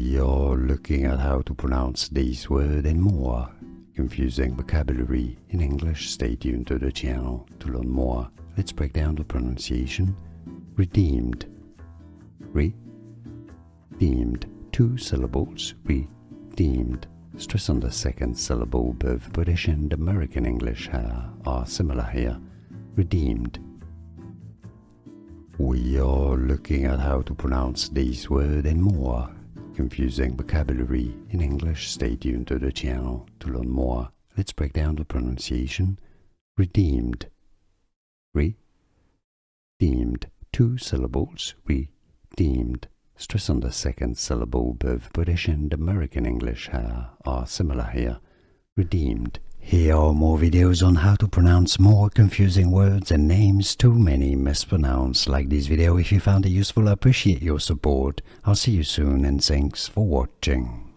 We are looking at how to pronounce these words and more confusing vocabulary in English. Stay tuned to the channel to learn more. Let's break down the pronunciation. Redeemed. Redeemed. 2 syllables. Redeemed. Stress on the second syllable. Both British and American English are similar here. Redeemed. We are looking at how to pronounce these words and more confusing vocabulary in English. Stay tuned to the channel to learn more. Let's break down the pronunciation. Redeemed. Redeemed. 2 syllables. Redeemed. Stress on the second syllable. Both British and American English are similar here. Redeemed. Here are more videos on how to pronounce more confusing words and names too many mispronounced. Like this video if you found it useful. I appreciate your support. I'll see you soon and thanks for watching.